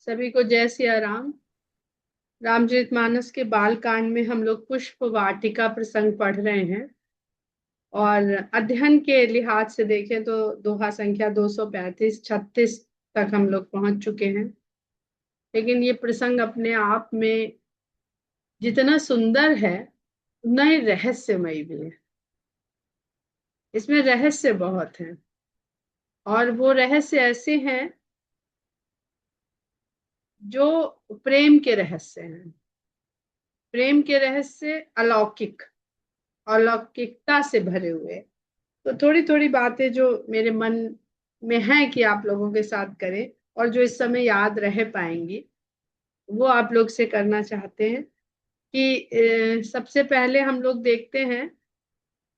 सभी को जय सिया राम। रामचरितमानस के बाल कांड में हम लोग पुष्प वाटिका प्रसंग पढ़ रहे हैं और अध्ययन के लिहाज से देखें तो दोहा संख्या 235 36 तक हम लोग पहुंच चुके हैं। लेकिन ये प्रसंग अपने आप में जितना सुंदर है उतना ही रहस्यमयी भी है। इसमें रहस्य बहुत है और वो रहस्य ऐसे हैं जो प्रेम के रहस्य हैं। प्रेम के रहस्य अलौकिकता से भरे हुए। तो थोड़ी थोड़ी बातें जो मेरे मन में है कि आप लोगों के साथ करें और जो इस समय याद रह पाएंगी वो आप लोग से करना चाहते हैं कि सबसे पहले हम लोग देखते हैं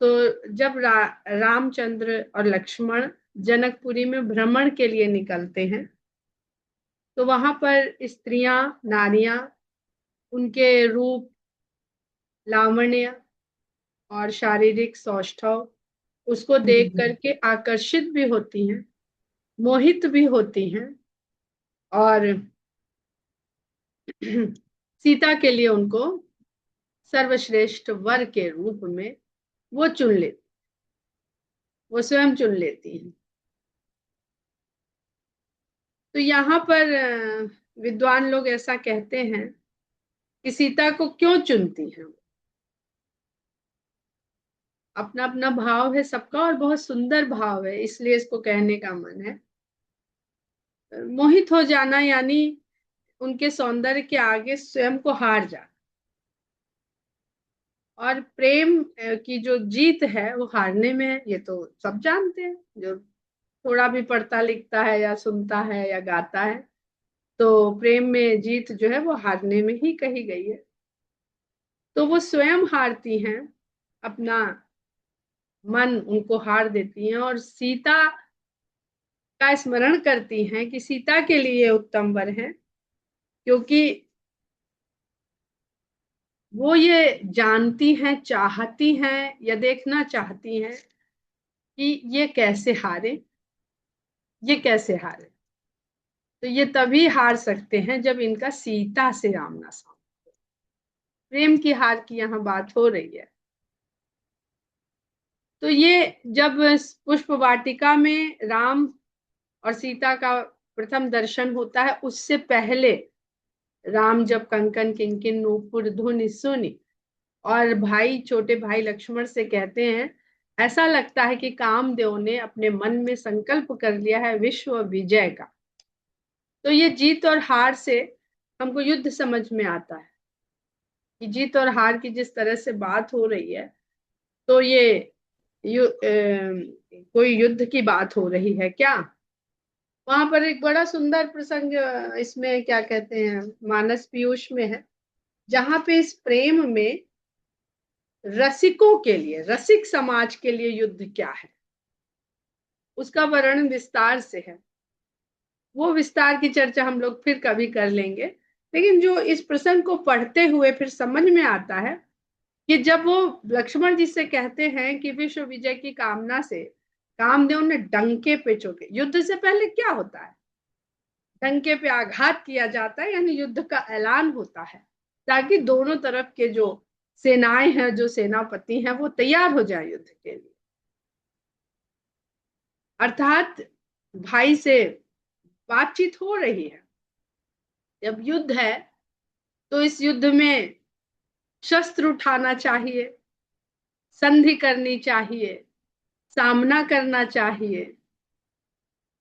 तो जब रामचंद्र और लक्ष्मण जनकपुरी में भ्रमण के लिए निकलते हैं तो वहां पर स्त्रियां नारियां उनके रूप लावण्य और शारीरिक सौष्ठव उसको देख करके आकर्षित भी होती हैं, मोहित भी होती हैं और सीता के लिए उनको सर्वश्रेष्ठ वर के रूप में वो चुन लेती, वो स्वयं चुन लेती हैं। तो यहाँ पर विद्वान लोग ऐसा कहते हैं कि सीता को क्यों चुनती हैं। अपना अपना भाव है सबका और बहुत सुंदर भाव है, इसलिए इसको कहने का मन है। मोहित हो जाना यानी उनके सौंदर्य के आगे स्वयं को हार जाना। और प्रेम की जो जीत है वो हारने में है, ये तो सब जानते हैं। जो थोड़ा भी पढ़ता लिखता है या सुनता है या गाता है तो प्रेम में जीत जो है वो हारने में ही कही गई है। तो वो स्वयं हारती हैं, अपना मन उनको हार देती हैं और सीता का स्मरण करती हैं कि सीता के लिए उत्तम वर है, क्योंकि वो ये जानती हैं, चाहती हैं या देखना चाहती हैं कि ये कैसे हारे, ये कैसे हारे। तो ये तभी हार सकते हैं जब इनका सीता से आमना सामना। प्रेम की हार की यहाँ बात हो रही है। तो ये जब पुष्प वाटिका में राम और सीता का प्रथम दर्शन होता है, उससे पहले राम जब कंकन किंकिन नूपुर धुनि सुनि और भाई छोटे भाई लक्ष्मण से कहते हैं, ऐसा लगता है कि कामदेव ने अपने मन में संकल्प कर लिया है विश्व विजय का। तो ये जीत और हार से हमको युद्ध समझ में आता है कि जीत और हार की जिस तरह से बात हो रही है तो ये कोई युद्ध की बात हो रही है क्या। वहां पर एक बड़ा सुंदर प्रसंग इसमें क्या कहते हैं मानस पीयूष में है, जहां पे इस प्रेम में रसिकों के लिए, रसिक समाज के लिए युद्ध क्या है उसका वर्णन विस्तार से है। वो विस्तार की चर्चा हम लोग फिर कभी कर लेंगे। लेकिन जो इस प्रसंग को पढ़ते हुए फिर समझ में आता है कि जब वो लक्ष्मण जी से कहते हैं कि विश्व विजय की कामना से कामदेव ने डंके पे चोटे, युद्ध से पहले क्या होता है, डंके पे आघात किया जाता है यानी युद्ध का ऐलान होता है, ताकि दोनों तरफ के जो सेनाएं हैं, जो सेनापति हैं, वो तैयार हो जाए युद्ध के लिए। अर्थात भाई से बातचीत हो रही है। जब युद्ध है तो इस युद्ध में शस्त्र उठाना चाहिए, संधि करनी चाहिए, सामना करना चाहिए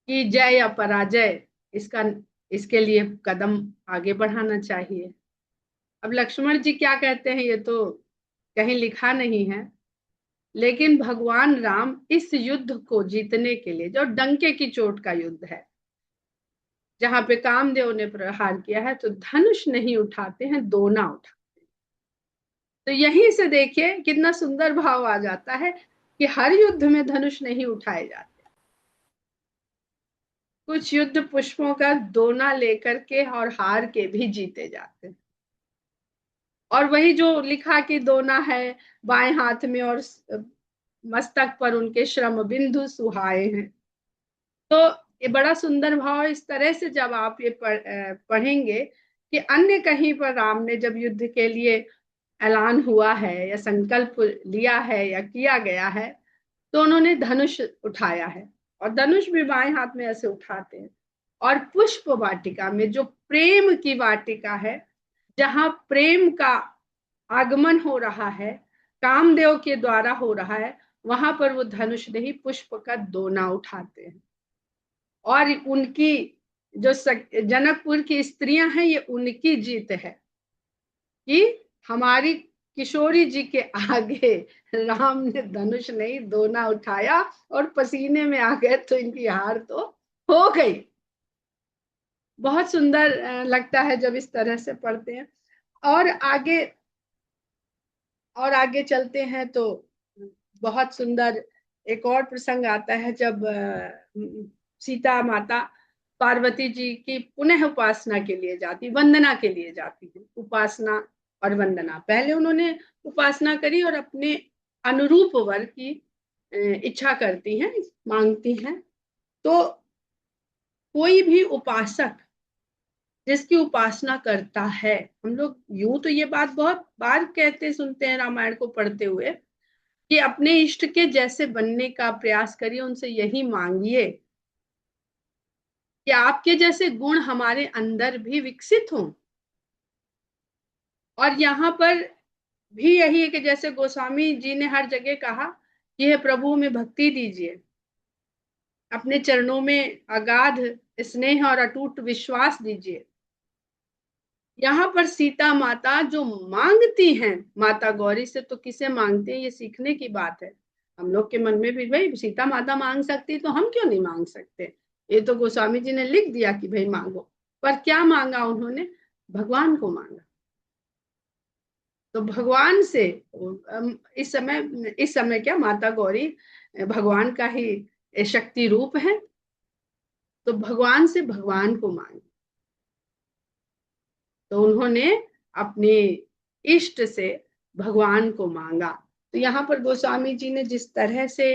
कि जय या पराजय, इसका इसके लिए कदम आगे बढ़ाना चाहिए। अब लक्ष्मण जी क्या कहते हैं ये तो कहीं लिखा नहीं है, लेकिन भगवान राम इस युद्ध को जीतने के लिए, जो डंके की चोट का युद्ध है जहां पे कामदेव ने प्रहार किया है, तो धनुष नहीं उठाते हैं, दोना उठाते हैं। तो यहीं से देखिए कितना सुंदर भाव आ जाता है कि हर युद्ध में धनुष नहीं उठाए जाते, कुछ युद्ध पुष्पों का दोना लेकर के और हार के भी जीते जाते हैं। और वही जो लिखा कि दोना है बाएं हाथ में और मस्तक पर उनके श्रम बिंदु सुहाए हैं। तो ये बड़ा सुंदर भाव। इस तरह से जब आप ये पढ़ेंगे कि अन्य कहीं पर राम ने जब युद्ध के लिए ऐलान हुआ है या संकल्प लिया है या किया गया है, तो उन्होंने धनुष उठाया है, और धनुष भी बाएं हाथ में ऐसे उठाते हैं, और पुष्प वाटिका में, जो प्रेम की वाटिका है, जहां प्रेम का आगमन हो रहा है, कामदेव के द्वारा हो रहा है, वहां पर वो धनुष नहीं पुष्प का दोना उठाते हैं। और उनकी जो जनकपुर की स्त्रियां हैं, ये उनकी जीत है कि हमारी किशोरी जी के आगे राम ने धनुष नहीं दोना उठाया और पसीने में आ गए, तो इनकी हार तो हो गई। बहुत सुंदर लगता है जब इस तरह से पढ़ते हैं। और आगे चलते हैं तो बहुत सुंदर एक और प्रसंग आता है, जब सीता माता पार्वती जी की पुनः उपासना के लिए जाती, वंदना के लिए जाती है। उपासना और वंदना, पहले उन्होंने उपासना करी और अपने अनुरूप वर की इच्छा करती हैं, मांगती हैं। तो कोई भी उपासक जिसकी उपासना करता है, हम लोग यूं तो ये बात बहुत बार कहते सुनते हैं रामायण को पढ़ते हुए, कि अपने इष्ट के जैसे बनने का प्रयास करिए, उनसे यही मांगिए कि आपके जैसे गुण हमारे अंदर भी विकसित हों। और यहाँ पर भी यही है कि जैसे गोस्वामी जी ने हर जगह कहा कि हे प्रभु में भक्ति दीजिए, अपने चरणों में अगाध स्नेह और अटूट विश्वास दीजिए। यहाँ पर सीता माता जो मांगती हैं माता गौरी से, तो किसे मांगते हैं, ये सीखने की बात है। हम लोग के मन में भी भाई सीता माता मांग सकती तो हम क्यों नहीं मांग सकते। ये तो गोस्वामी जी ने लिख दिया कि भाई मांगो, पर क्या मांगा उन्होंने, भगवान को मांगा। तो भगवान से इस समय क्या माता गौरी भगवान का ही शक्ति रूप है, तो भगवान से भगवान को मांगे। तो उन्होंने अपने इष्ट से भगवान को मांगा। तो यहाँ पर गोस्वामी जी ने जिस तरह से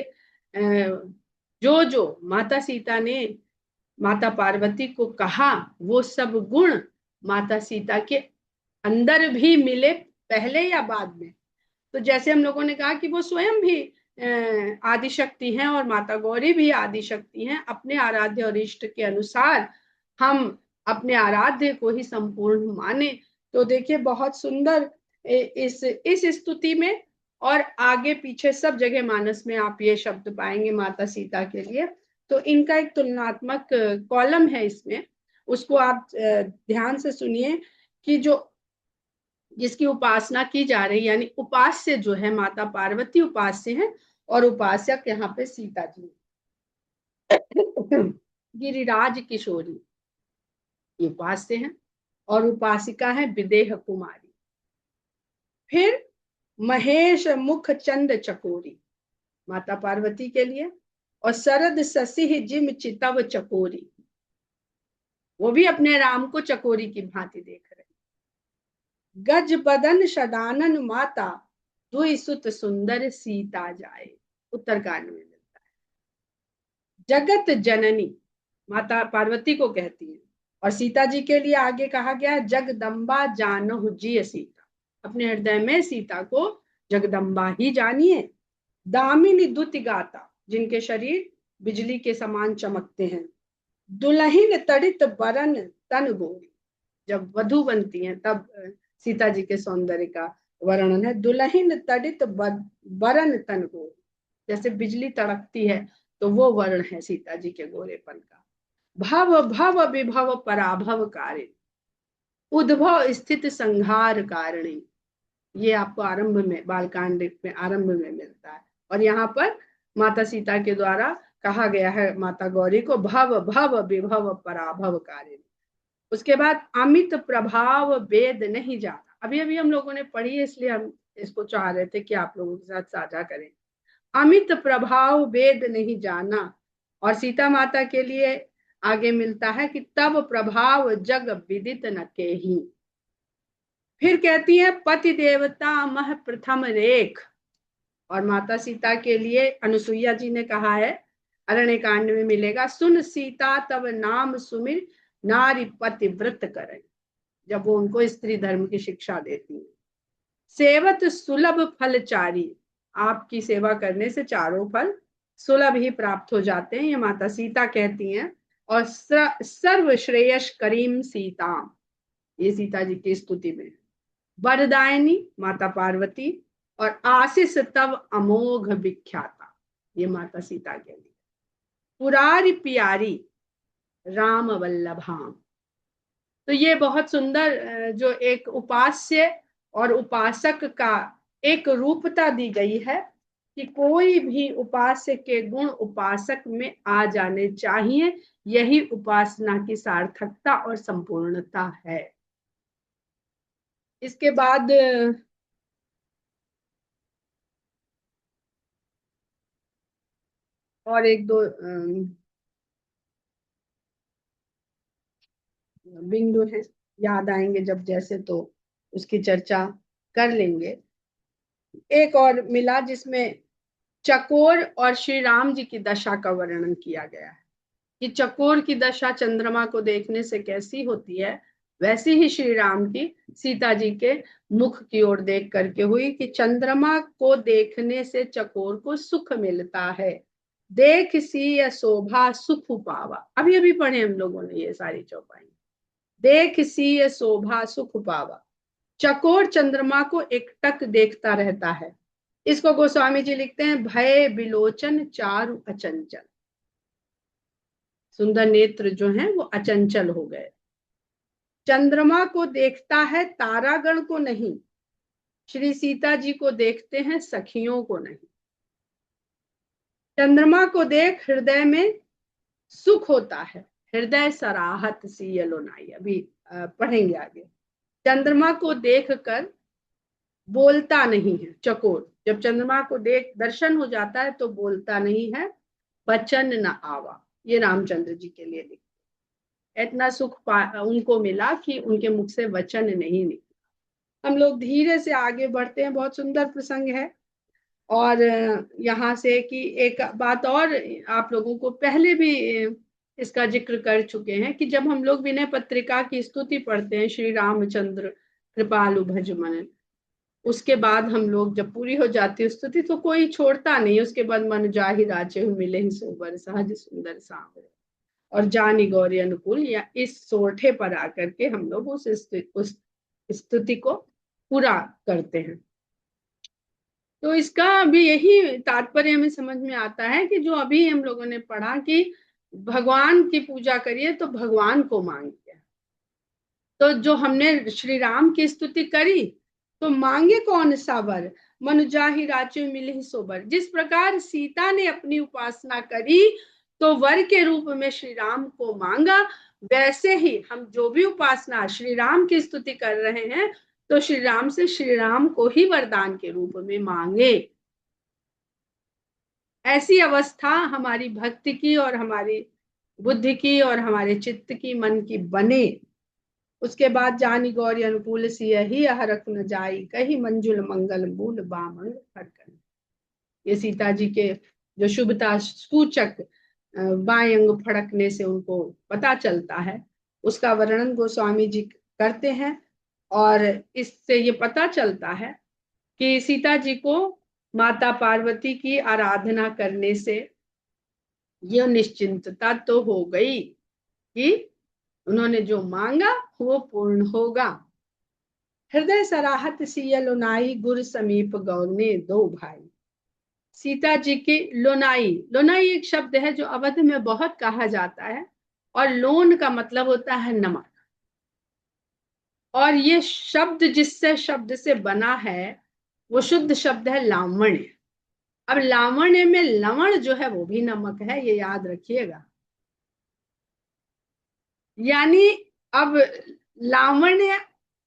जो जो माता सीता ने माता पार्वती को कहा, वो सब गुण माता सीता के अंदर भी मिले, पहले या बाद में। तो जैसे हम लोगों ने कहा कि वो स्वयं भी आदि शक्ति हैं और माता गौरी भी आदि शक्ति हैं, अपने आराध्य और इष्ट के अनुसार हम अपने आराध्य को ही संपूर्ण माने। तो देखिए बहुत सुंदर इस स्तुति में और आगे पीछे सब जगह मानस में आप ये शब्द पाएंगे माता सीता के लिए। तो इनका एक तुलनात्मक कॉलम है इसमें, उसको आप ध्यान से सुनिए कि जो जिसकी उपासना की जा रही, यानी उपास्य जो है माता पार्वती उपास्य है, और उपासक यहाँ पे सीता जी। गिरिराज किशोरी ये उपास्य है, और उपासिका है विदेह कुमारी। फिर महेश मुख चंद चकोरी माता पार्वती के लिए, और शरद शशि जिम चितव चकोरी, वो भी अपने राम को चकोरी की भांति देख रहे। गज बदन षडानन माता दुई सुत सुंदर सीता जाए, उत्तरकांड में मिलता है। जगत जननी माता पार्वती को कहती है, और सीता जी के लिए आगे कहा गया जगदम्बा जानहु जिय सीता, अपने हृदय में सीता को जगदम्बा ही जानिए। दामिनी दुति गाता जिनके शरीर बिजली के समान चमकते हैं। दुलहिन तड़ित बरन तन गोरी, जब वधु बनती हैं तब सीता जी के सौंदर्य का वर्णन है। दुलहिन तड़ित बरन तन गोरी, जैसे बिजली तड़कती है तो वो वर्ण है सीता जी के गोरेपन का। भव भव विभव पराभव कारिणी, उद्भव स्थित संहार कारिणी, ये आपको आरंभ में बालकांड में आरंभ में मिलता है। और यहाँ पर माता सीता के द्वारा कहा गया है माता गौरी को भव भव विभव पराभव कारिणी। उसके बाद अमित प्रभाव वेद नहीं जाना, अभी अभी हम लोगों ने पढ़ी है इसलिए हम इसको चाह रहे थे कि आप लोगों के साथ साझा करें। अमित प्रभाव वेद नहीं जाना, और सीता माता के लिए आगे मिलता है कि तब प्रभाव जग विदित न केही। फिर कहती है पति देवता मह प्रथम रेख, और माता सीता के लिए अनुसुईया जी ने कहा है अरण्य कांड में मिलेगा। सुन सीता तब नाम सुमिर, नारी पतिव्रत करे। जब वो उनको स्त्री धर्म की शिक्षा देती है। सेवत सुलभ फलचारी, आपकी सेवा करने से चारों फल सुलभ ही प्राप्त हो जाते हैं, ये माता सीता कहती हैं। और सर्व श्रेयस करीम सीता, ये सीता जी की स्तुति में। वरदायिनी माता पार्वती, और आशीष तब अमोघ विख्याता, ये माता सीता के लिए। पुरारी प्यारी राम वल्लभाम, तो ये बहुत सुंदर जो एक उपास्य और उपासक का एक रूपता दी गई है कि कोई भी उपास्य के गुण उपासक में आ जाने चाहिए, यही उपासना की सार्थकता और संपूर्णता है। इसके बाद और एक दो बिंदु है, याद आएंगे जब जैसे तो उसकी चर्चा कर लेंगे। एक और मिला जिसमें चकोर और श्री राम जी की दशा का वर्णन किया गया है कि चकोर की दशा चंद्रमा को देखने से कैसी होती है, वैसी ही श्री राम की सीता जी के मुख की ओर देख करके हुई कि चंद्रमा को देखने से चकोर को सुख मिलता है। देख सी शोभा सुख पावा, अभी अभी पढ़े हम लोगों ने ये सारी चौपाई। देख सी शोभा सुख पावा, चकोर चंद्रमा को एकटक देखता रहता है। इसको गोस्वामी जी लिखते हैं, भय बिलोचन चारु अचंचल, सुंदर नेत्र जो हैं वो अचंचल हो गए। चंद्रमा को देखता है तारागण को नहीं, श्री सीता जी को देखते हैं सखियों को नहीं। चंद्रमा को देख हृदय में सुख होता है, हृदय सराहत सी यलोनाई, अभी पढ़ेंगे आगे। चंद्रमा को देखकर बोलता नहीं है चकोर, जब चंद्रमा को देख दर्शन हो जाता है तो बोलता नहीं है। वचन न आवा, ये रामचंद्र जी के लिए लिखते, इतना सुख उनको मिला कि उनके मुख से वचन नहीं निकला। हम लोग धीरे से आगे बढ़ते हैं, बहुत सुंदर प्रसंग है। और यहाँ से कि एक बात और आप लोगों को पहले भी इसका जिक्र कर चुके हैं कि जब हम लोग विनय पत्रिका की स्तुति पढ़ते हैं, श्री रामचंद्र कृपालु भजमन, उसके बाद हम लोग जब पूरी हो जाती है स्तुति तो कोई छोड़ता नहीं, उसके बाद मन जाहि राचे मिले ही सोबर सहज सुंदर सांवरे और जानी गौरी अनुकूल, या इस सोरठे पर आकर के हम लोग उस स्तुति को पूरा करते हैं। तो इसका भी यही तात्पर्य हमें समझ में आता है कि जो अभी हम लोगों ने पढ़ा कि भगवान की पूजा करिए तो भगवान को मांगिए। तो जो हमने श्री राम की स्तुति करी तो मांगे कौन सा वर, मनुजाहि राचे मिले सोबर। जिस प्रकार सीता ने अपनी उपासना करी तो वर के रूप में श्री राम को मांगा, वैसे ही हम जो भी उपासना श्री राम की स्तुति कर रहे हैं तो श्री राम से श्री राम को ही वरदान के रूप में मांगे। ऐसी अवस्था हमारी भक्ति की और हमारी बुद्धि की और हमारे चित्त की, मन की बने। उसके बाद जानी गौरी अनुकूल सियहि हरख न जाई, कही मंजुल मंगल मूल बामंग हरकन। ये सीता जी के जो शुभता सूचक बाएं अंग फड़कने से उनको पता चलता है, उसका वर्णन गोस्वामी जी करते हैं। और इससे ये पता चलता है कि सीता जी को माता पार्वती की आराधना करने से यह निश्चिंतता तो हो गई कि उन्होंने जो मांगा वो पूर्ण होगा। हृदय सराहत सिय लोनाई, गुर समीप गौने दो भाई। सीता जी की लोनाई, लोनाई एक शब्द है जो अवध में बहुत कहा जाता है, और लोन का मतलब होता है नमक। और ये शब्द जिससे शब्द से बना है वो शुद्ध शब्द है लावण्य। अब लावण्य में लवण जो है वो भी नमक है, ये याद रखिएगा। यानी अब लावण्य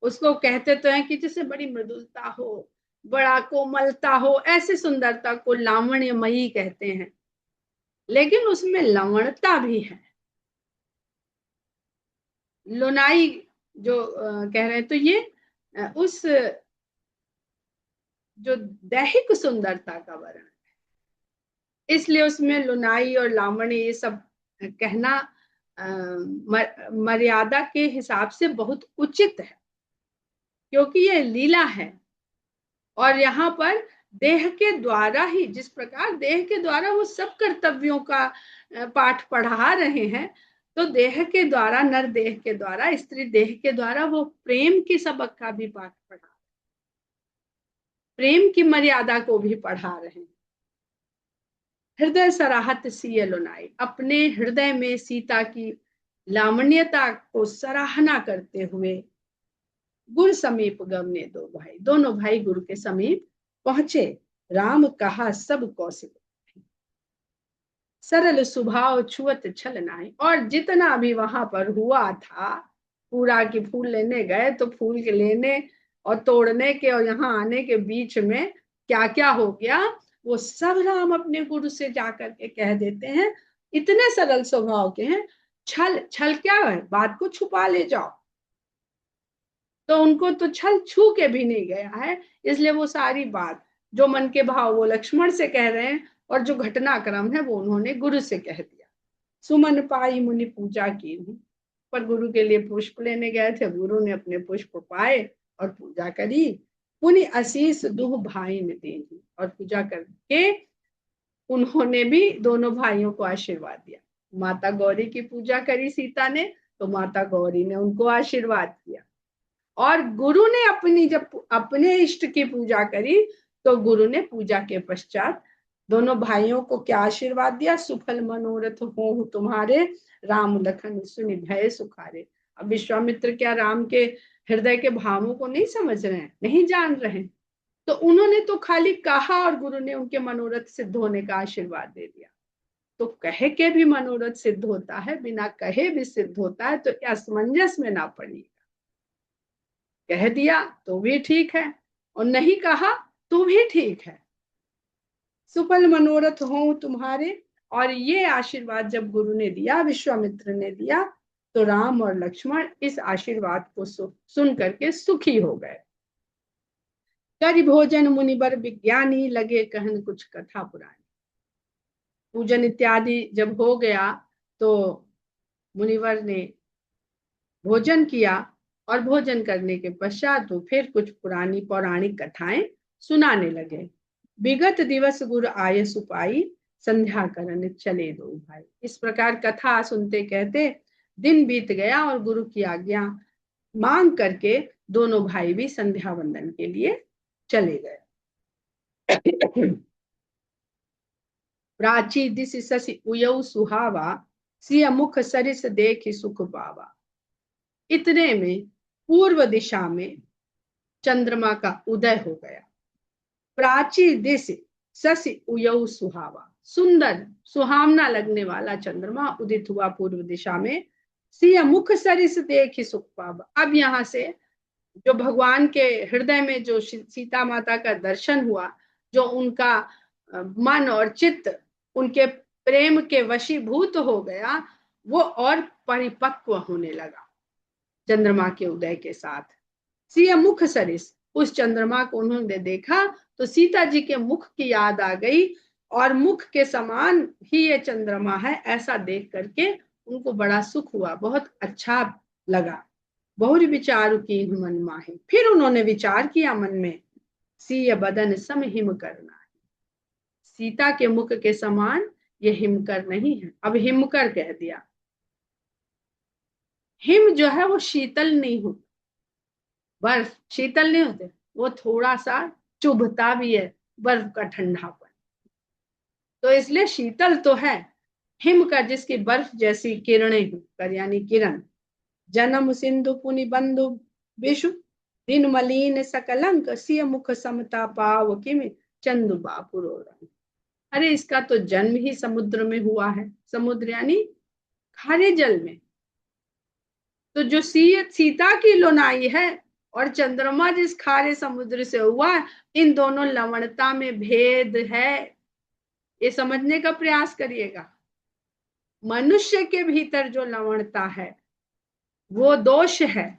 उसको कहते तो है कि जैसे बड़ी मृदुलता हो, बड़ा कोमलता हो, ऐसी सुंदरता को लावण्यमयी कहते हैं, लेकिन उसमें लवणता भी है। लोनाई जो कह रहे हैं तो ये उस जो दैहिक सुंदरता का वर्णन है। इसलिए उसमें लुनाई और लावण्य ये सब कहना मर्यादा के हिसाब से बहुत उचित है, क्योंकि ये लीला है। और यहाँ पर देह के द्वारा ही, जिस प्रकार देह के द्वारा वो सब कर्तव्यों का पाठ पढ़ा रहे हैं, तो देह के द्वारा, नर देह के द्वारा, स्त्री देह के द्वारा वो प्रेम की सबक का भी पाठ पढ़ा, प्रेम की मर्यादा को भी पढ़ा रहे हैं। हृदय सराहत सिय लुनाई, अपने हृदय में सीता की लावण्यता को सराहना करते हुए गुरु समीप गमने दो भाई, दोनों भाई गुरु के समीप पहुंचे। राम कहा सब कौशिक, सरल स्वभाव छुअत छल नाई। और जितना भी वहां पर हुआ था, पूरा की फूल लेने गए तो फूल के लेने और तोड़ने के और यहाँ आने के बीच में क्या क्या हो गया, वो सब राम अपने गुरु से जाकर के कह देते हैं। इतने सरल स्वभाव के हैं। छल, छल क्या है, बात को छुपा ले जाओ, तो उनको तो छल छू के भी नहीं गया है। इसलिए वो सारी बात जो मन के भाव वो लक्ष्मण से कह रहे हैं, और जो घटनाक्रम है वो उन्होंने गुरु से कह दिया। सुमन पाई मुनि पूजा की, पर गुरु के लिए पुष्प लेने गए थे, गुरु ने अपने पुष्प पाए और पूजा करी। पुनि आशीष दुह भाई ने दी, और पूजा करके उन्होंने भी दोनों भाइयों को आशीर्वाद दिया। माता गौरी की पूजा करी सीता ने, तो माता गौरी ने उनको आशीर्वाद किया। और गुरु ने अपनी, जब अपने इष्ट की पूजा करी, तो गुरु ने पूजा के पश्चात दोनों भाइयों को क्या आशीर्वाद दिया, सुफल मनोरथ हो तुम्हारे, राम लखन सुनि भय सुखारे। अब विश्वामित्र क्या राम के हृदय के भावों को नहीं समझ रहे हैं, नहीं जान रहे हैं, तो उन्होंने तो खाली कहा और गुरु ने उनके मनोरथ सिद्ध होने का आशीर्वाद दे दिया। तो कहे के भी मनोरथ सिद्ध होता है, बिना कहे भी सिद्ध होता है, तो असमंजस में ना पड़िएगा। कह दिया तो भी ठीक है, और नहीं कहा तो भी ठीक है। सुफल मनोरथ हो तुम्हारे। और ये आशीर्वाद जब गुरु ने दिया, विश्वामित्र ने दिया, तो राम और लक्ष्मण इस आशीर्वाद को सुन करके सुखी हो गए। करि भोजन मुनिबर विज्ञानी, लगे कहन कुछ कथा पुरानी। पूजन इत्यादि जब हो गया, तो मुनिवर ने भोजन किया, और भोजन करने के पश्चात तो फिर कुछ पुरानी पौराणिक कथाएं सुनाने लगे। विगत दिवस गुर आय सुपाई, संध्या करन चले दो भाई। इस प्रकार कथा सुनते कहते दिन बीत गया, और गुरु की आज्ञा मांग करके दोनों भाई भी संध्या वंदन के लिए चले गए। प्राची दिश शशि उयऊ सुहावा, सिय मुख सरिस देखि सुख पावा। इतने में पूर्व दिशा में चंद्रमा का उदय हो गया। प्राची दिश शशि उयऊ सुहावा, सुंदर सुहावना लगने वाला चंद्रमा उदित हुआ पूर्व दिशा में। सिय मुख सरिस देखि सुख पावा। अब यहाँ से जो भगवान के हृदय में जो सीता माता का दर्शन हुआ, जो उनका मन और चित्त उनके प्रेम के वशीभूत हो गया, वो और परिपक्व होने लगा चंद्रमा के उदय के साथ। सिय मुख सरिस, उस चंद्रमा को उन्होंने देखा तो सीता जी के मुख की याद आ गई, और मुख के समान ही ये चंद्रमा है, ऐसा देख करके उनको बड़ा सुख हुआ, बहुत अच्छा लगा। बहुरी विचार की मन माहे, फिर उन्होंने विचार किया मन में, सिय बदन सम हिम करना, सीता के मुख के समान ये हिमकर नहीं है। अब हिमकर कह दिया। हिम जो है वो शीतल नहीं होता, बर्फ शीतल नहीं होते, वो थोड़ा सा चुभता भी है, बर्फ का ठंडापन। तो इसलिए शीतल तो है, हिमकर जिसकी बर्फ जैसी किरणें कर, यानी किरण। जन्म सिंधु पुनि बंधु विषु, दिन मलिन सकलंक, सिय मुख समता पाव किम, चंदु बापुरो रंग। अरे इसका तो जन्म ही समुद्र में हुआ है, समुद्र यानी खारे जल में। तो जो सीता की लोनाई है और चंद्रमा जिस खारे समुद्र से हुआ, इन दोनों लवणता में भेद है, ये समझने का प्रयास करिएगा। मनुष्य के भीतर जो लवणता है वो दोष है,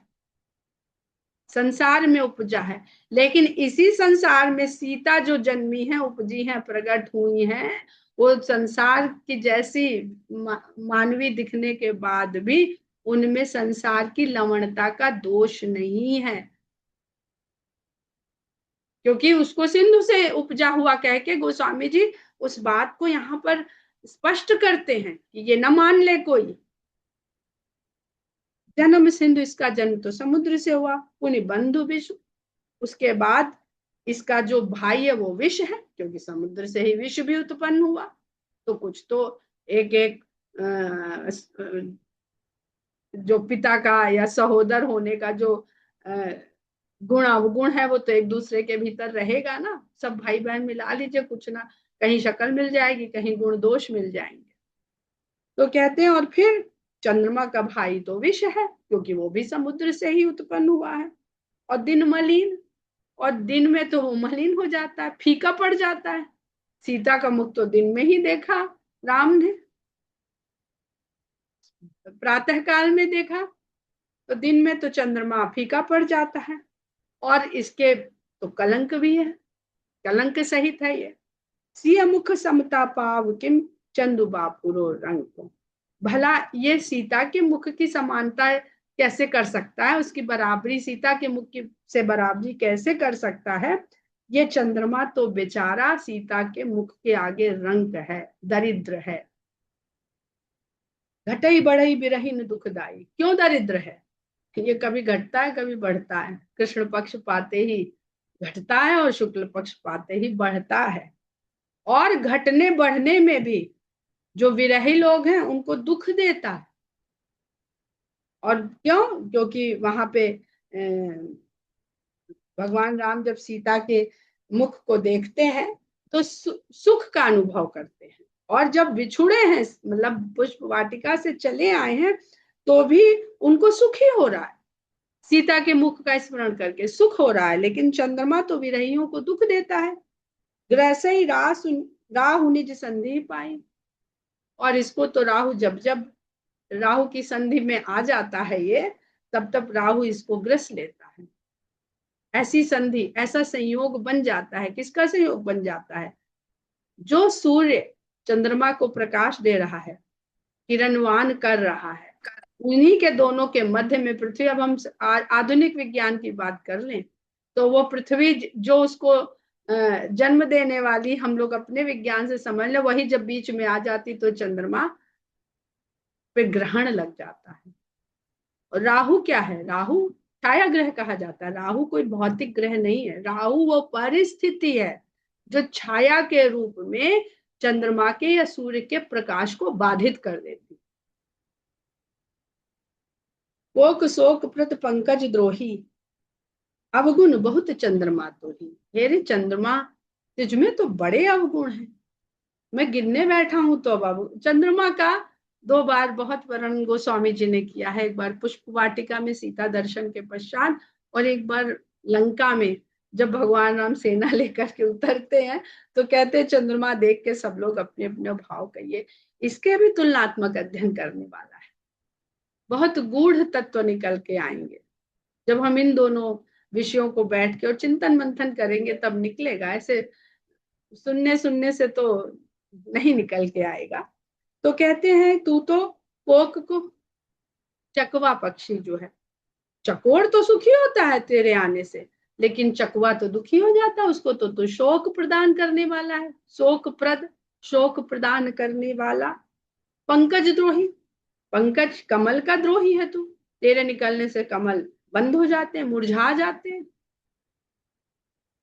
संसार में उपजा है। लेकिन इसी संसार में सीता जो जन्मी है, उपजी है, प्रकट हुई है, वो संसार की जैसी मानवी दिखने के बाद भी उनमें संसार की लवणता का दोष नहीं है, क्योंकि उसको सिंधु से उपजा हुआ कह के गोस्वामी जी उस बात को यहाँ पर स्पष्ट करते हैं कि ये न मान ले कोई। जन्म सिंधु, इसका जन्म तो समुद्र से हुआ, पुनि बंधु विश्व, उसके बाद इसका जो भाई है वो विष है, क्योंकि समुद्र से ही विष भी उत्पन्न हुआ। तो कुछ तो एक एक जो पिता का या सहोदर होने का जो गुण अवगुण है वो तो एक दूसरे के भीतर रहेगा ना। सब भाई बहन मिला लीजिए, कुछ ना कहीं शक्ल मिल जाएगी, कहीं गुण दोष मिल जाएंगे। तो कहते हैं और फिर चंद्रमा का भाई तो विष है, क्योंकि वो भी समुद्र से ही उत्पन्न हुआ है। और दिन मलिन, और दिन में तो वो मलिन हो जाता है, फीका पड़ जाता है। सीता का मुख तो दिन में ही देखा राम ने, प्रातः काल में देखा, तो दिन में तो चंद्रमा फीका पड़ जाता है। और इसके तो कलंक भी है, कलंक सहित है ये। सिया मुख समता पाव किम चंदु बापुरो रंग को, भला ये सीता के मुख की समानता कैसे कर सकता है, उसकी बराबरी सीता के मुख की से बराबरी कैसे कर सकता है। ये चंद्रमा तो बेचारा सीता के मुख के आगे रंग है, दरिद्र है। घटई बढ़ई बिरहीन दुखदाई, क्यों दरिद्र है, ये कभी घटता है कभी बढ़ता है। कृष्ण पक्ष पाते ही घटता है और शुक्ल पक्ष पाते ही बढ़ता है। और घटने बढ़ने में भी जो विरही लोग हैं उनको दुख देता है। और क्यों, क्योंकि वहां पे भगवान राम जब सीता के मुख को देखते हैं तो सुख का अनुभव करते हैं। और जब बिछुड़े हैं, मतलब पुष्प वाटिका से चले आए हैं, तो भी उनको सुख ही हो रहा है, सीता के मुख का स्मरण करके सुख हो रहा है। लेकिन चंद्रमा तो विरहियों को दुख देता है। ग्रह ही राहु निज संधि पाई, और इसको तो राहु जब जब राहु की संधि में आ जाता है ये, तब तब राहु इसको ग्रस लेता है। ऐसी संधि, ऐसा संयोग बन जाता है। किसका संयोग बन जाता है, जो सूर्य चंद्रमा को प्रकाश दे रहा है, किरणवान कर रहा है, उन्हीं के दोनों के मध्य में पृथ्वी। अब हम आधुनिक विज्ञान की बात कर लें तो वो पृथ्वी जो उसको जन्म देने वाली हम लोग अपने विज्ञान से समझ ले, वही जब बीच में आ जाती तो चंद्रमा पे ग्रहण लग जाता है। और राहु क्या है, राहु छाया ग्रह कहा जाता है। राहु कोई भौतिक ग्रह नहीं है, राहु वो परिस्थिति है जो छाया के रूप में चंद्रमा के या सूर्य के प्रकाश को बाधित कर देती। कोक शोक प्रत पंकज द्रोही, अवगुण बहुत चंद्रमा तो ही। हेरे चंद्रमा, तुझ में तो बड़े अवगुण हैं, मैं गिनने बैठा हूं तो अब चंद्रमा का 2 बार बहुत वर्णन गोस्वामी जी ने किया है। एक बार पुष्प वाटिका में सीता दर्शन के पश्चात, और एक बार लंका में जब भगवान राम सेना लेकर के उतरते हैं, तो कहते हैं चंद्रमा देख के सब लोग अपने अपने भाव कहिए। इसके भी तुलनात्मक अध्ययन करने वाला है, बहुत गूढ़ तत्व निकल के आएंगे। जब हम इन दोनों विषयों को बैठ के और चिंतन मंथन करेंगे तब निकलेगा, ऐसे सुनने सुनने से तो नहीं निकल के आएगा। तो कहते हैं तू तो कोक को, चकवा पक्षी जो है, चकोर तो सुखी होता है तेरे आने से, लेकिन चकवा तो दुखी हो जाता है। उसको तो तू शोक प्रदान करने वाला है, शोक प्रद, शोक प्रदान करने वाला। पंकज द्रोही, पंकज कमल का द्रोही है तू, तेरे निकलने से कमल बंद हो जाते हैं, मुरझा जाते हैं।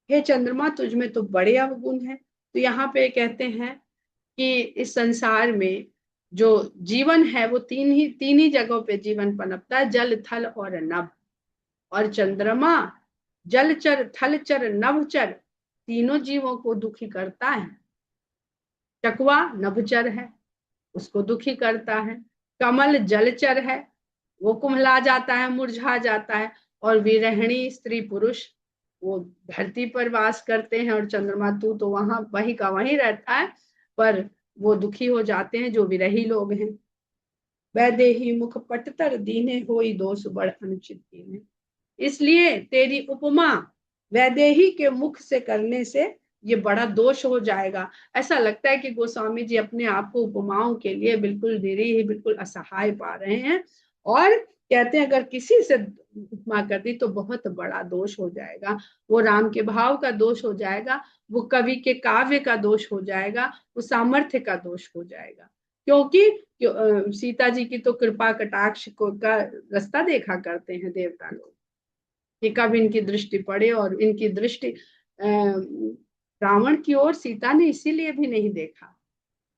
हे चंद्रमा, तुझ में तो बड़े अवगुण है। तो यहाँ पे कहते हैं कि इस संसार में जो जीवन है वो तीन ही जगहों पे जीवन पनपता है, जल थल और नभ। और चंद्रमा जलचर थलचर नभचर तीनों जीवों को दुखी करता है। चकवा नभचर है, उसको दुखी करता है। कमल जलचर है, वो कुम्हला जाता है, मुरझा जाता है। और विरहिणी स्त्री पुरुष वो धरती पर वास करते हैं, और चंद्रमा तू तो वहां वही का वहीं रहता है, पर वो दुखी हो जाते हैं जो विरही लोग हैं। वैदेही मुख पटतर दीने होई दोष बड़ अनुचित दीने, इसलिए तेरी उपमा वैदेही के मुख से करने से ये बड़ा दोष हो जाएगा। ऐसा लगता है कि गोस्वामी जी अपने आप को उपमाओं के लिए बिल्कुल निरीह, बिल्कुल असहाय पा रहे हैं, और कहते हैं अगर किसी से उपमा कर दी तो बहुत बड़ा दोष हो जाएगा, वो राम के भाव का दोष हो जाएगा, वो कवि के काव्य का दोष हो जाएगा, वो सामर्थ्य का दोष हो जाएगा। क्योंकि सीता जी की तो कृपा कटाक्ष का रास्ता देखा करते हैं देवता लोग, कि कब इनकी दृष्टि पड़े, और इनकी दृष्टि रावण की ओर सीता ने इसीलिए भी नहीं देखा।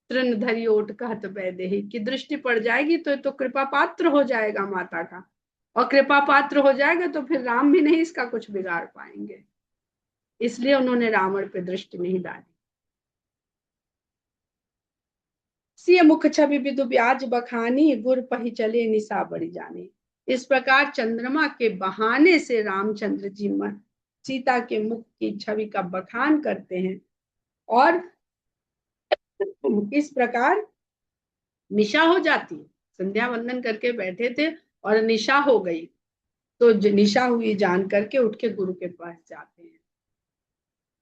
तृण धरी ओट कहत वैदेही की दृष्टि पड़ जाएगी तो कृपा पात्र हो जाएगा माता का, और कृपा पात्र हो जाएगा तो फिर राम भी नहीं इसका कुछ बिगाड़ पाएंगे, इसलिए उन्होंने रावण पे दृष्टि नहीं डाली। सिय मुख छवि विदु ब्याज बखानी, गुर पही चले निशा बड़ी जानी। इस प्रकार चंद्रमा के बहाने से रामचंद्र जी सीता के मुख की छवि का बखान करते हैं, और इस प्रकार निशा हो जाती है। संध्या वंदन करके बैठे थे और निशा हो गई, तो निशा हुई जान करके उठ के गुरु के पास जाते हैं।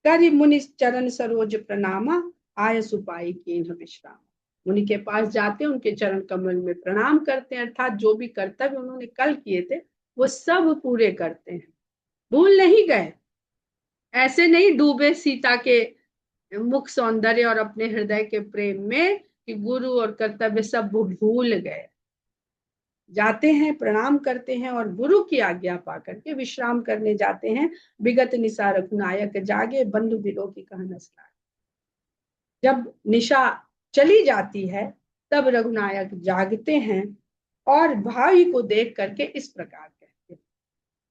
करि मुनि चरण सरोज प्रणामा, आय सुपाई कीन्ह विश्राम। मुनि के पास जाते हैं, उनके चरण कमल में प्रणाम करते हैं, अर्थात जो भी कर्तव्य उन्होंने कल किए थे वो सब पूरे करते हैं, भूल नहीं गए। ऐसे नहीं डूबे सीता के मुख सौंदर्य और अपने हृदय के प्रेम में कि गुरु और कर्तव्य सब भूल गए। जाते हैं, प्रणाम करते हैं, और गुरु की आज्ञा पा करके विश्राम करने जाते हैं। विगत निशा रघुनायक जागे, बंधु बिलो की कहनस लागे। जब निशा चली जाती है तब रघुनायक जागते हैं, और भाई को देख करके इस प्रकार कहते हैं,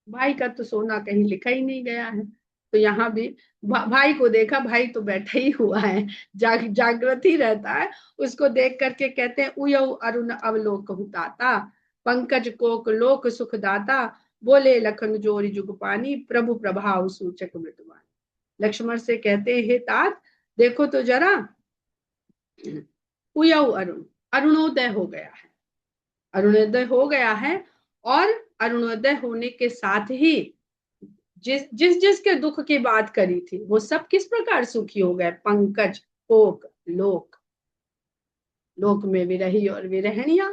भाई का तो सोना कहीं लिखा ही नहीं गया है। तो यहाँ भी भाई को देखा, भाई तो बैठा ही हुआ है, जागृत ही रहता है। उसको देख करके कहते हैं, उयऊ अरुण अवलोक हुताता, पंकज कोक लोक सुखदाता, बोले लखन जोरी जुग पानी, प्रभु प्रभाव सूचक मृदुवानी। लक्ष्मण से कहते हैं, हे तात देखो तो जरा, उयऊ अरुण, अरुणोदय हो गया है, अरुणोदय हो गया है, और अरुणोदय होने के साथ ही जिसके दुख की बात करी थी वो सब किस प्रकार सुखी हो गए। पंकज कोक लोक, लोक में विरही और विरहणिया,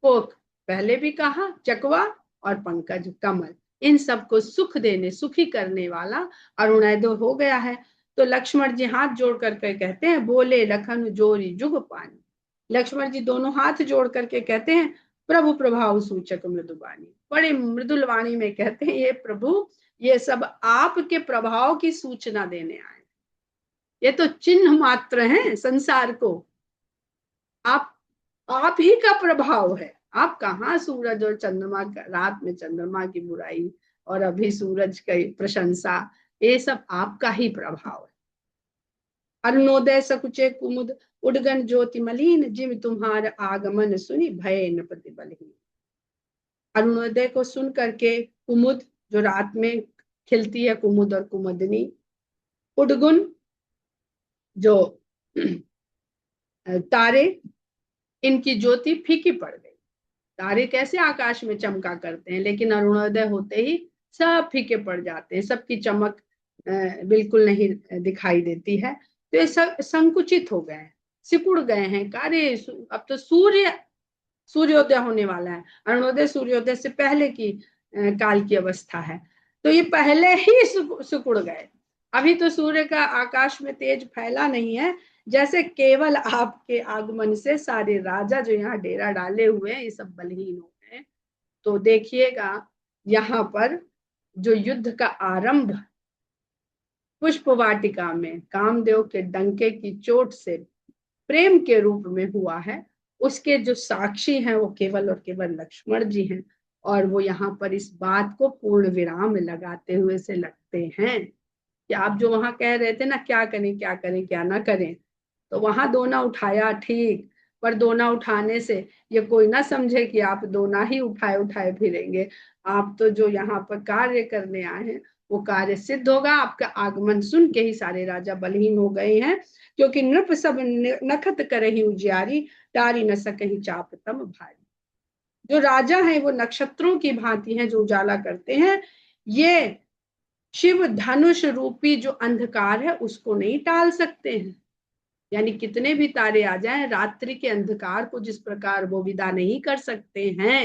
कोक पहले भी कहा चकवा, और पंकज कमल, इन सबको सुख देने सुखी करने वाला अरुणोदय हो गया है। तो लक्ष्मण जी हाथ जोड़ करके कहते हैं, बोले लखन जोरी जुग पानी। लक्ष्मण जी दोनों हाथ जोड़ करके कहते हैं, प्रभु प्रभाव सूचक मृदुवाणी, बड़े मृदुल वाणी में कहते हैं, ये प्रभु ये सब आपके प्रभाव की सूचना देने आए, ये तो चिन्ह मात्र हैं संसार को, आप ही का प्रभाव है। आप कहाँ सूरज और चंद्रमा, रात में चंद्रमा की बुराई और अभी सूरज की प्रशंसा, ये सब आपका ही प्रभाव है। अरुणोदय सकुचे कुमुद, उडगन ज्योति मलिन, जिम तुम्हार आगमन सुनी भय न प्रतिबलहीन। अरुणोदय को सुन करके कुमुद, जो रात में खिलती है, कुमुद और कुमुदनी, उडगुन जो तारे, इनकी ज्योति फीकी पड़ गई। तारे कैसे आकाश में चमका करते हैं, लेकिन अरुणोदय होते ही सब फीके पड़ जाते हैं, सबकी चमक बिल्कुल नहीं दिखाई देती है। तो ये सब संकुचित हो गए हैं, सिकुड़ गए हैं कार्य। अब तो सूर्योदय होने वाला है, अरुणोदय सूर्योदय से पहले की काल की अवस्था है, तो ये पहले ही सिकुड़ गए। अभी तो सूर्य का आकाश में तेज फैला नहीं है, जैसे केवल आपके आगमन से सारे राजा जो यहाँ डेरा डाले हुए हैं ये सब बलहीन हो गए। तो देखिएगा यहाँ पर जो युद्ध का आरंभ पुष्प वाटिका में कामदेव के डंके की चोट से प्रेम के रूप में हुआ है, उसके जो साक्षी हैं वो केवल और केवल लक्ष्मण जी हैं, और वो यहाँ पर इस बात को पूर्ण विराम लगाते हुए से लगते हैं कि आप जो वहां कह रहे थे ना, क्या करें क्या करें क्या ना करें, तो वहां दोना उठाया ठीक, पर दोना उठाने से ये कोई ना समझे कि आप दोना ही उठाए उठाए फिरेंगे। आप तो जो यहाँ पर कार्य करने आए हैं वो कार्य सिद्ध होगा। आपका आगमन सुन के ही सारे राजा बलहीन हो गए हैं, क्योंकि नृप सब नखत करही उजियारी, टारी न सकही चाप तम भारी। जो राजा हैं वो नक्षत्रों की भांति हैं जो उजाला करते हैं, ये शिव धनुष रूपी जो अंधकार है उसको नहीं टाल सकते हैं। यानी कितने भी तारे आ जाएं, रात्रि के अंधकार को जिस प्रकार वो विदा नहीं कर सकते हैं।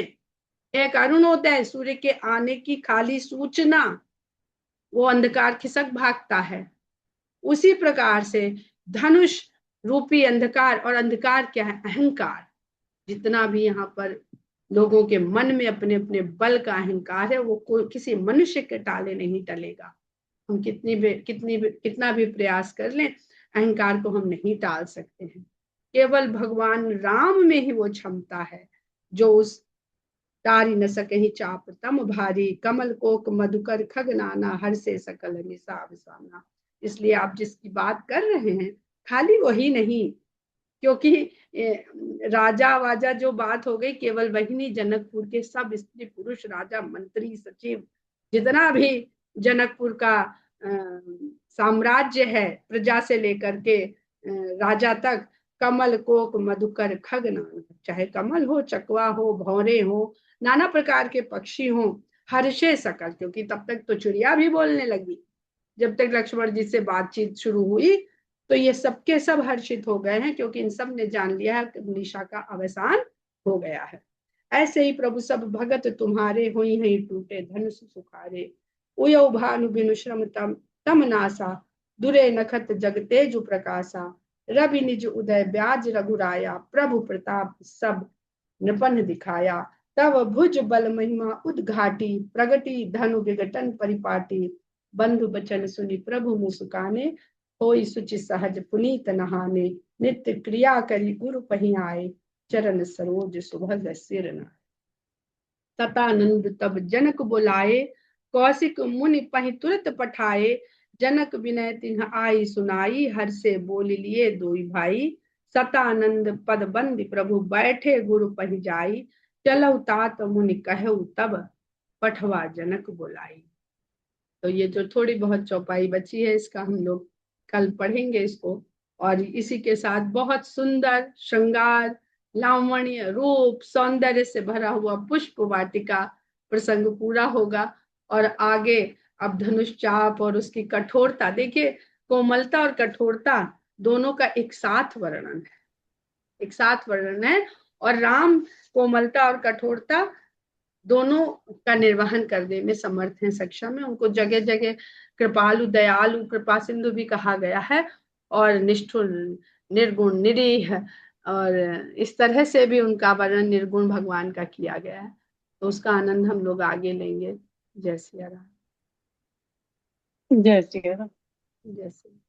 एक अरुणोदय, सूर्य के आने की खाली सूचना, वो अंधकार खिसक भागता है। उसी प्रकार से धनुष रूपी अंधकार, और अंधकार क्या है? अहंकार। जितना भी यहाँ पर लोगों के मन में अपने अपने बल का अहंकार है, वो कोई किसी मनुष्य के टाले नहीं टलेगा। हम कितना भी प्रयास कर लें, अहंकार को हम नहीं टाल सकते हैं। केवल भगवान राम में ही वो क्षमता है जो उस तारी न सके चाप तम भारी, कमल कोक मधुकर खग नाना, हर से सकल निसा विसाना। इसलिए आप जिसकी बात कर रहे हैं, खाली वही नहीं, क्योंकि राजा वाजा जो बात हो गई, केवल वही नहीं, जनकपुर के सब स्त्री पुरुष, राजा मंत्री सचिव, जितना भी जनकपुर का साम्राज्य है, प्रजा से लेकर के राजा तक, कमल कोक मधुकर खग नाना, चाहे कमल हो, चकवा हो, भौरे हो, नाना प्रकार के पक्षी हो, हर्षे सकल, क्योंकि तब तक तो चिड़िया भी बोलने लगी। जब तक लक्ष्मण जी से बातचीत शुरू हुई तो ये सबके सब हर्षित हो गए हैं, क्योंकि इन सब ने जान लिया है कि निशा का अवसान हो गया है। ऐसे ही प्रभु सब भगत तुम्हारे, हुई हैं टूटे धनुष सुखारे, उयो भानु बिनु श्रम तम नासा, दुरे नखत जग तेजु प्रकाशा, रवि निज उदय ब्याज रघुराया, प्रभु प्रताप सब नृपन दिखाया, तब भुज बल महिमा उद्घाटी, प्रगति धनु विघटन परिपाटी, बंधु बचन सुनि प्रभु मुस्काने, होई सुचि सहज पुनीत नहाने, नित्य क्रिया करी गुरु पही आए, चरण सरोज सुभग सिर नाय। सतानंद तब जनक बुलाए, कौशिक मुनि पही तुरत पठाए, जनक विनय तिन्ह आई सुनाई, हर से बोल लिए दोई भाई, सतानंद पद बंद प्रभु बैठे गुरु पही जाई, चलऊ तात मुनि कहऊ तब पठवा जनक बुलाई। तो ये जो थोड़ी बहुत चौपाई बची है, इसका हम लोग कल पढ़ेंगे इसको, और इसी के साथ बहुत सुंदर श्रृंगार, लावण्य, रूप, सौंदर्य से भरा हुआ पुष्प वाटिका प्रसंग पूरा होगा। और आगे अब धनुष चाप और उसकी कठोरता देखिए, कोमलता और कठोरता दोनों का एक साथ वर्णन है, एक साथ वर्णन है। और राम कोमलता और कठोरता दोनों का निर्वहन करने में समर्थ हैं, सक्षम है। उनको जगह जगह कृपालु, दयालु, कृपा सिंधु भी कहा गया है, और निष्ठुर, निर्गुण, निरीह, और इस तरह से भी उनका वर्णन निर्गुण भगवान का किया गया है। तो उसका आनंद हम लोग आगे लेंगे। जय सिया राम। जय श्री राम। जय श्री